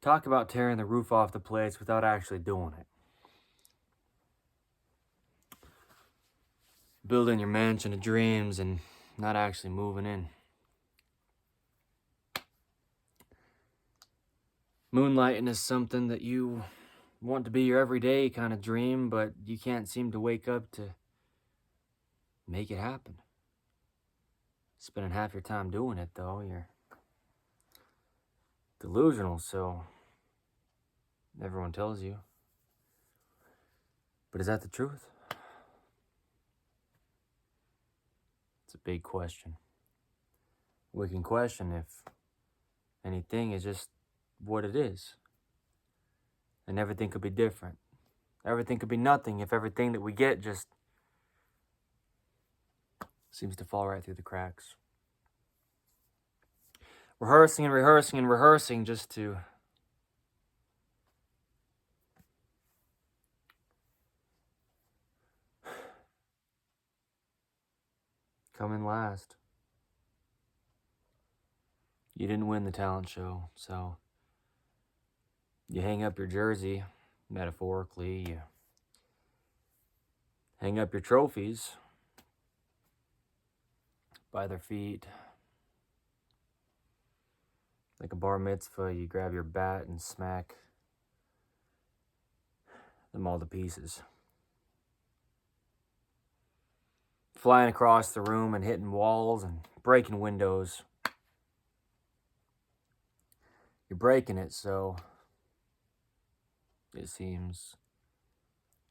Talk about tearing the roof off the place without actually doing it. Building your mansion of dreams and not actually moving in. Moonlighting is something that you want to be your everyday kind of dream, but you can't seem to wake up to make it happen. Spending half your time doing it, though, you're delusional, so everyone tells you. But is that the truth? It's a big question. We can question if anything is just what it is. And everything could be different. Everything could be nothing if everything that we get just seems to fall right through the cracks. Rehearsing and rehearsing and rehearsing just to come in last. You didn't win the talent show, so you hang up your jersey, metaphorically. You hang up your trophies by their feet. Like a bar mitzvah, you grab your bat and smack them all to pieces. Flying across the room and hitting walls and breaking windows. You're breaking it, so it seems,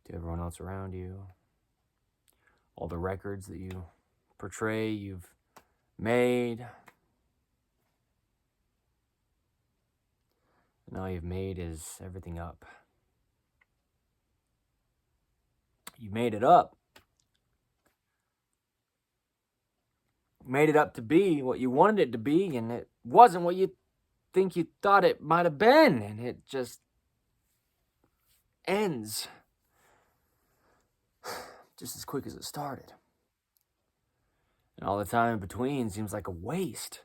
to everyone else around you. All the records that you portray, you've made. And all you've made is everything up. You made it up. You made it up to be what you wanted it to be, and it wasn't what you think you thought it might have been, and it just ends just as quick as it started. And all the time in between seems like a waste.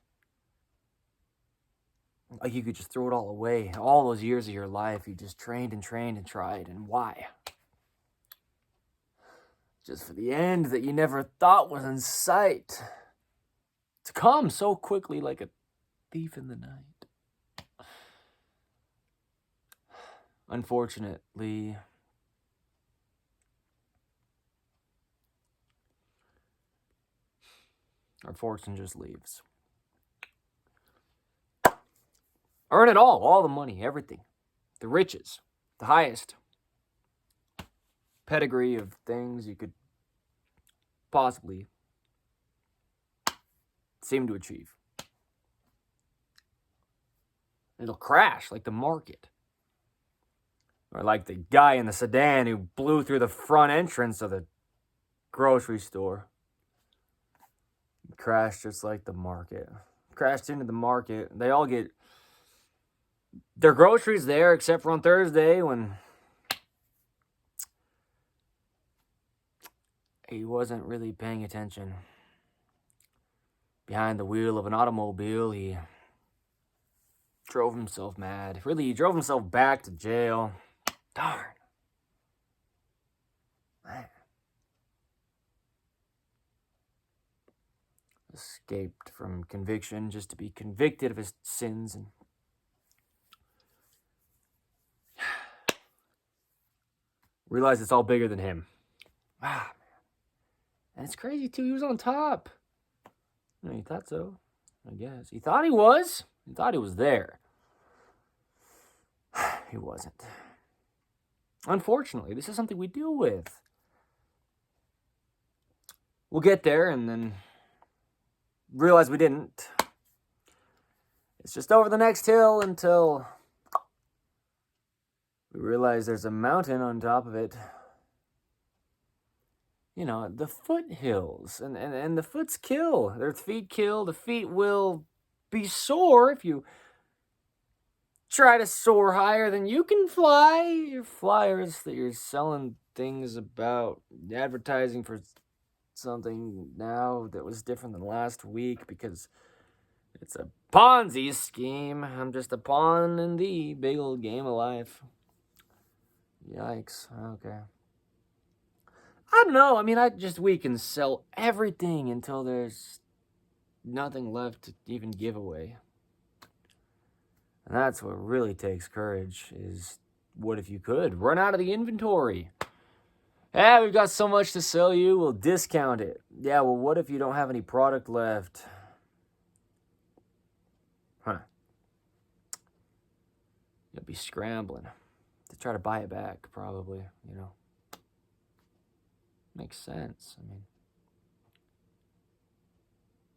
Like you could just throw it all away. All those years of your life, you just trained and trained and tried. And why? Just for the end that you never thought was in sight. To come so quickly like a thief in the night. Unfortunately, our fortune just leaves. Earn it all the money, everything. The riches, the highest pedigree of things you could possibly seem to achieve. It'll crash like the market. Or like the guy in the sedan who blew through the front entrance of the grocery store. Crashed just like the market. Crashed into the market. They all get their groceries there, except for on Thursday when he wasn't really paying attention. Behind the wheel of an automobile, he drove himself mad. Really, he drove himself back to jail. Darn. Man. Escaped from conviction just to be convicted of his sins and realized it's all bigger than him. Ah, man. And it's crazy, too. He was on top. He thought so, I guess. He thought he was. He thought he was there. He wasn't. Unfortunately, this is something we deal with. We'll get there and then realize we didn't. It's just over the next hill until we realize there's a mountain on top of it. You know, the foothills. And the foots kill. Their feet kill. The feet will be sore if you try to soar higher than you can fly. Your flyers that you're selling things about, advertising for something now that was different than last week because It's a Ponzi scheme. I'm just a pawn in the big old game of life. Yikes. Okay. I don't know. I mean, we can sell everything until there's nothing left to even give away. And that's what really takes courage is, what if you could run out of the inventory? Yeah, we've got so much to sell you, we'll discount it. Yeah, well, what if you don't have any product left? Huh. You'll be scrambling to try to buy it back, probably, you know. Makes sense. I mean,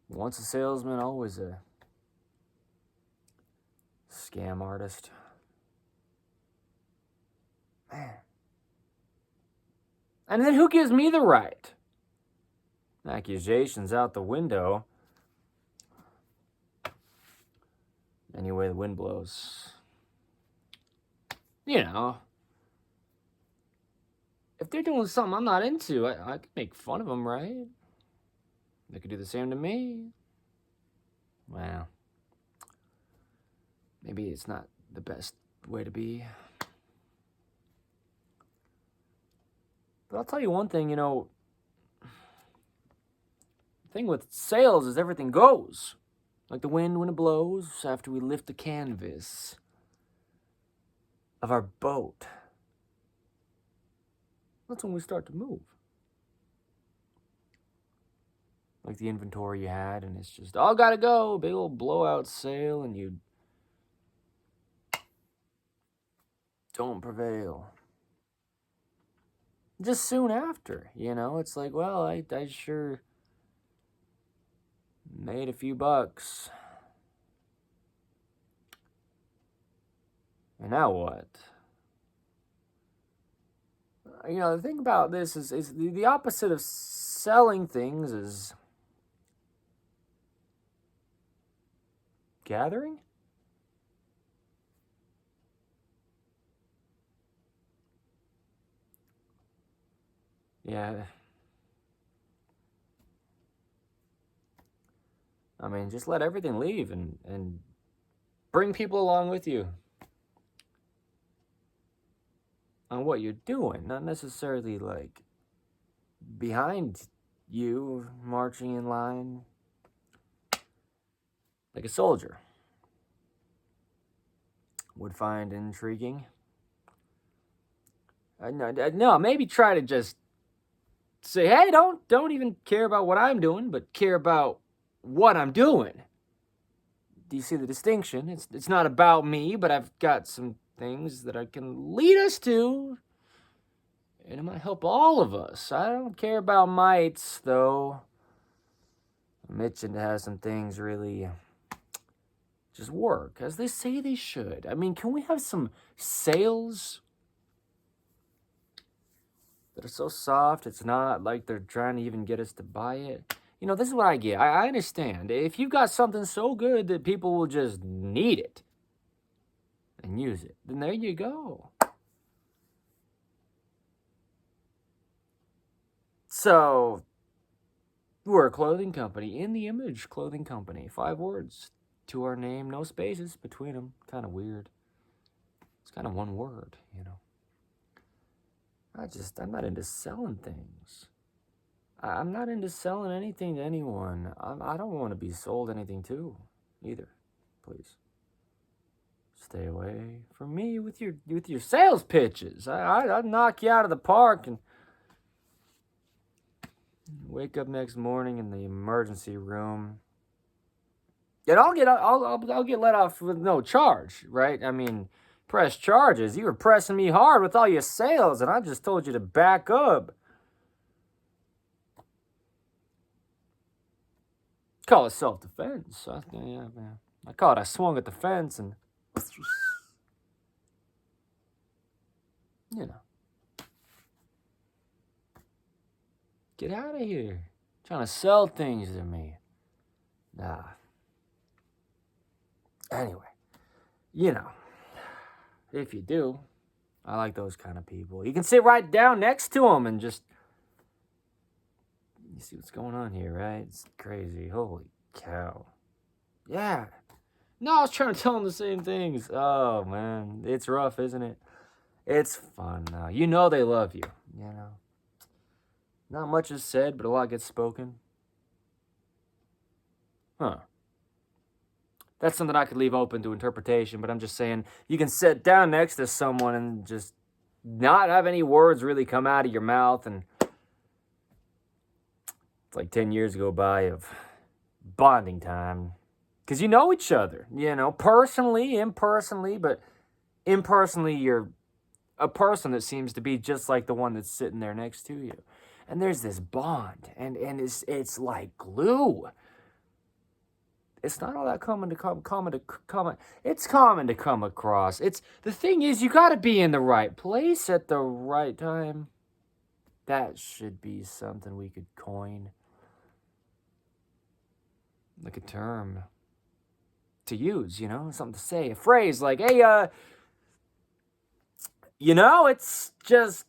once a salesman, always a scam artist. Man. And then who gives me the right? Accusations out the window. Any way the wind blows. You know, if they're doing something I'm not into, I could make fun of them, right? They could do the same to me. Well, maybe it's not the best way to be. But I'll tell you one thing, you know, the thing with sales is everything goes. Like the wind when it blows after we lift the canvas of our boat. That's when we start to move. Like the inventory you had, and it's just, all gotta go, big old blowout sale, and you don't prevail. Just soon after, you know, it's like, well, I sure made a few bucks. And now what? You know, the thing about this is the opposite of selling things is gathering. Yeah. I mean, just let everything leave and bring people along with you on what you're doing, not necessarily like behind you, marching in line like a soldier would find intriguing. No, maybe try to just say, hey, don't even care about what I'm doing, but care about what I'm doing. Do you see the distinction? It's not about me, but I've got some things that I can lead us to, and it might help all of us. I don't care about mites, though. I'm itching to have some things really just work as they say they should. I mean, can we have some sales that are so soft it's not like they're trying to even get us to buy it? You know, this is what I get. I understand. If you've got something so good that people will just need it and use it, then there you go. So, we're a clothing company, In the Image Clothing Company. 5 words to our name, no spaces between them. Kind of weird. It's kind of one word, you know. I'm not into selling things. I'm not into selling anything to anyone. I don't want to be sold anything to, either. Please. Stay away from me with your sales pitches. I'd knock you out of the park and wake up next morning in the emergency room. And I'll get let off with no charge, right? I mean, press charges. You were pressing me hard with all your sales, and I just told you to back up. Call it self-defense. I call it I swung at the fence and, you know, get out of here. Trying to sell things to me. Nah. Anyway, you know, if you do, I like those kind of people. You can sit right down next to them and just, you see what's going on here, right? It's crazy. Holy cow. Yeah. No, I was trying to tell them the same things. Oh, man. It's rough, isn't it? It's fun, though. You know they love you, you know. Not much is said, but a lot gets spoken. Huh. That's something I could leave open to interpretation, but I'm just saying you can sit down next to someone and just not have any words really come out of your mouth, and it's like 10 years go by of bonding time. Because you know each other, you know, personally, impersonally, but impersonally, you're a person that seems to be just like the one that's sitting there next to you. And there's this bond, and it's like glue. It's not all that common to it's common to come across. It's the thing is you got to be in the right place at the right time. That should be something we could coin, like a term to use, you know, something to say, a phrase like, "Hey, you know, it's just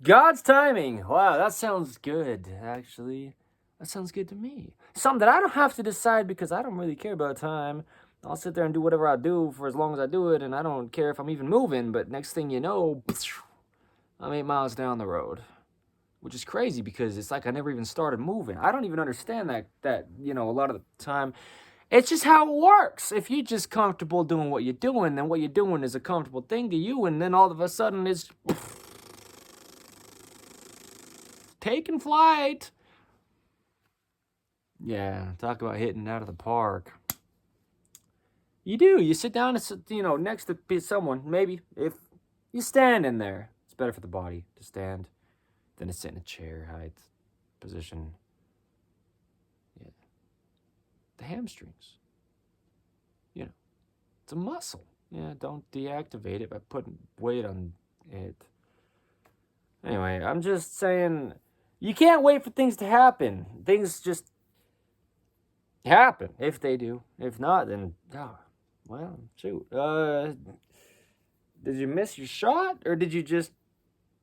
God's timing." Wow, that sounds good, actually. That sounds good to me. Something that I don't have to decide because I don't really care about time. I'll sit there and do whatever I do for as long as I do it, and I don't care if I'm even moving, but next thing you know, I'm 8 miles down the road. Which is crazy because it's like I never even started moving. I don't even understand that, you know, a lot of the time. It's just how it works. If you're just comfortable doing what you're doing, then what you're doing is a comfortable thing to you, and then all of a sudden it's taking flight. Yeah, talk about hitting out of the park. You do. You sit down and, you know, next to someone. Maybe if you stand in there, it's better for the body to stand than to sit in a chair height position. Yeah, the hamstrings. You know, it's a muscle. Yeah, don't deactivate it by putting weight on it. Anyway, I'm just saying, you can't wait for things to happen. Things just happen if they do. If not, then well, shoot. Did you miss your shot, or did you just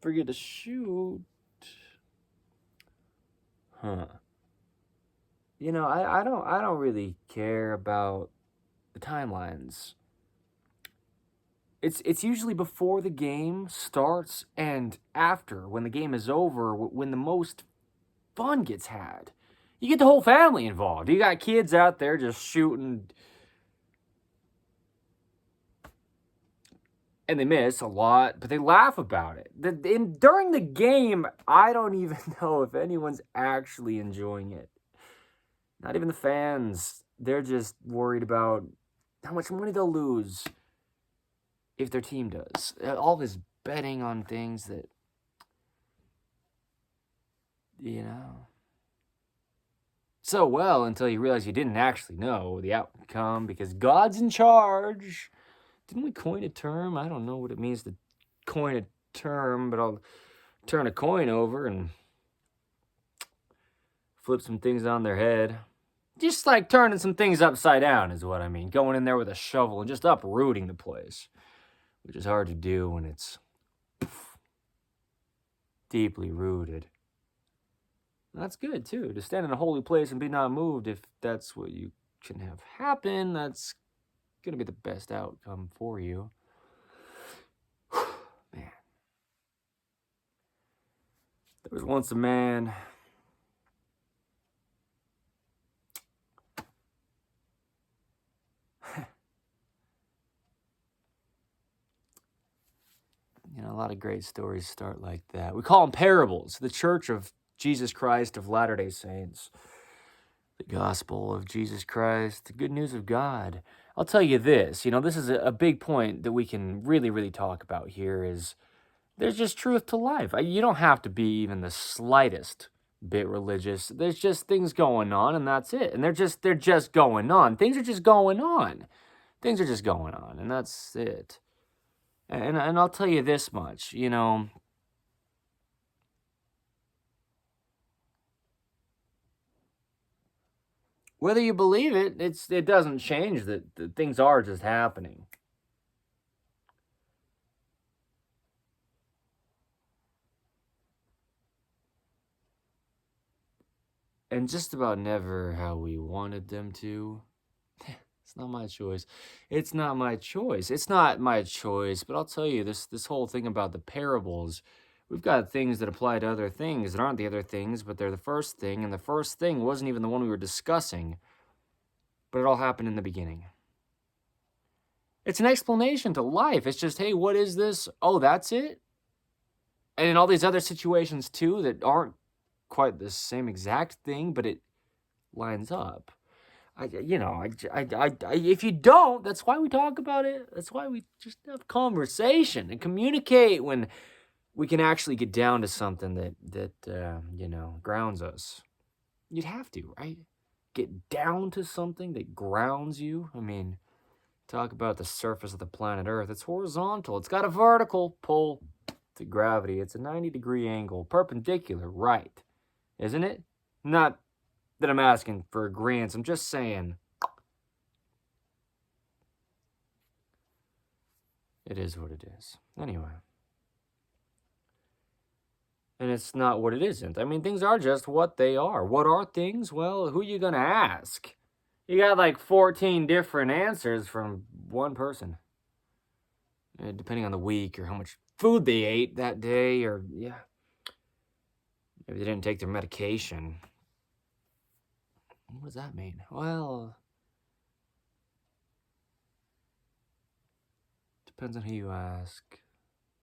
forget to shoot? Huh. You know, I don't really care about the timelines. It's usually before the game starts and after, when the game is over, when the most fun gets had. You get the whole family involved. You got kids out there just shooting, and they miss a lot, but they laugh about it. During the game, I don't even know if anyone's actually enjoying it. Not even the fans. They're just worried about how much money they'll lose if their team does. All this betting on things that, you know, so well until you realize you didn't actually know the outcome because God's in charge. Didn't we coin a term? I don't know what it means to coin a term, but I'll turn a coin over and flip some things on their head. Just like turning some things upside down is what I mean. Going in there with a shovel and just uprooting the place, which is hard to do when it's deeply rooted. That's good too, to stand in a holy place and be not moved. If that's what you can have happen, that's gonna be the best outcome for you. Man, there was once a man. You know, a lot of great stories start like that. We call them parables. The Church of Jesus Christ of Latter-day Saints. The gospel of Jesus Christ, the good news of God. I'll tell you this, you know, this is a big point that we can really, really talk about here is there's just truth to life. You don't have to be even the slightest bit religious. There's just things going on and that's it. And they're just going on. Things are just going on. Things are just going on and that's it. And I'll tell you this much, you know, whether you believe it, it doesn't change that things are just happening. And just about never how we wanted them to. It's not my choice. It's not my choice. It's not my choice. But I'll tell you, this whole thing about the parables, we've got things that apply to other things that aren't the other things, but they're the first thing, and the first thing wasn't even the one we were discussing, but it all happened in the beginning. It's an explanation to life. It's just, hey, what is this? Oh, that's it? And in all these other situations too that aren't quite the same exact thing, but it lines up. If you don't, that's why we talk about it. That's why we just have conversation and communicate when we can actually get down to something that grounds us. You'd have to, right? Get down to something that grounds you. I mean, talk about the surface of the planet Earth. It's horizontal. It's got a vertical pull to gravity. It's a 90-degree angle, perpendicular, right? Isn't it? Not that I'm asking for agreeance. I'm just saying it is what it is. Anyway. And it's not what it isn't. I mean, things are just what they are. What are things? Well, who you gonna ask? You got like 14 different answers from one person. Depending on the week or how much food they ate that day, or maybe they didn't take their medication. What does that mean? Well, depends on who you ask.